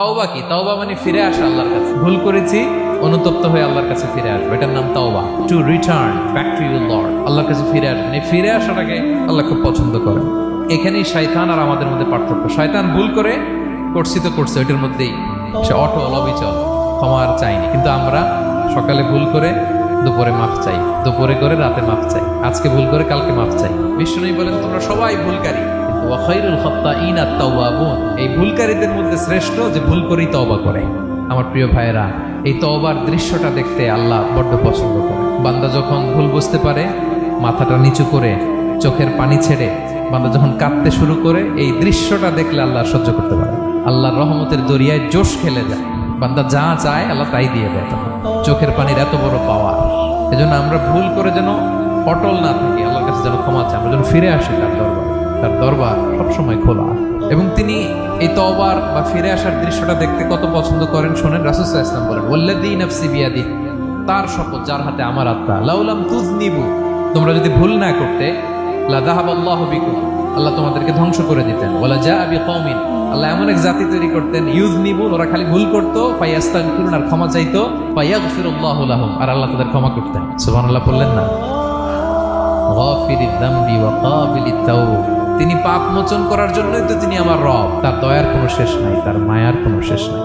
তাওবা কি? তাওবা মানে ফিরে আসা আল্লাহর কাছে। ভুল করেছি, অনুতপ্ত হয়ে আল্লাহর কাছে ফিরে আসবে, এটার নাম তাওবা। To return back to your Lord, আল্লাহর কাছে ফিরে আসবেন। এই ফিরে আসাটাকে আল্লাহ খুব পছন্দ করেন। এখানেই শয়তান আর আমাদের মধ্যে পার্থক্য। শয়তান ভুল করে করছি তো করছে, ওইটার মধ্যেই সে অটল অবিচল, ক্ষমা আর চাইনি। কিন্তু আমরা সকালে ভুল করে দুপুরে মাফ চাই, দুপুরে করে রাতে মাফ চাই, আজকে ভুল করে কালকে মাফ চাই। বিষ্ণু বলেন তোমরা সবাই ভুলকারী, কিন্তু ওয়াখাইরুল খাত্তাঈন আত-তাওয়াবুন, এই ভুলকারীদের মধ্যে শ্রেষ্ঠ যে ভুল করেই তওবা করে। আমার প্রিয় ভাইয়েরা, এই তওবার দৃশ্যটা দেখতে আল্লাহ বড্ড পছন্দ করে। বান্দা যখন ভুল বুঝতে পারে, মাথাটা নিচু করে চোখের পানি ছেড়ে বান্দা যখন কাঁদতে শুরু করে, এই দৃশ্যটা দেখলে আল্লাহ সহ্য করতে পারে। আল্লাহর রহমতের দরিয়ায় জোশ খেলে যায়, বান্দা যা চায় আল্লাহ তাই দিয়ে দেয়। চোখের পানির এত বড় পাওয়ার। এজন্য আমরা ভুল করে যেন অটল না থাকি, আল্লাহর কাছে যেন ক্ষমা চাই, আমরা যেন ফিরে আসি তার দরবার। তার দরবার সবসময় খোলা, এবং তিনি এই তওবার বা ফিরে আসার দৃশ্যটা দেখতে কত পছন্দ করেন শোনেন। রাসূল সাল্লাল্লাহু আলাইহি ওয়াসাল্লাম বলেন, ওয়াল্লাযী নাফসি বিয়াদি, তার শপথ যার হাতে আমার আত্মা, লাউলাম তুযনিবু, তোমরা যদি ভুল না করতে, লা যাহাবাল্লাহু বিকুম, আল্লাহ তোমাদেরকে ধ্বংস করে দিতেন। ওয়ালা জাআ বিকওমিন, আল্লাহ এমন এক জাতি তৈরি করতেন, ইউযনিবুন, ওরা খালি ভুল করতো, ফায়াস্তাগফিরুন, আর ক্ষমা চাইতো, ফায়াগফিরুল্লাহু লাহুম, আর আল্লাহ তাদের ক্ষমা করতেন। সুবহানাল্লাহ বললেন না? গাফিরিদ যামবি ওয়া কাবিলিত তাওব, তিনি পাপ মোচন করার জন্যই তো তিনি আমার রব। তার দয়ার কোনো শেষ নাই, তার মায়ার কোনো শেষ নাই।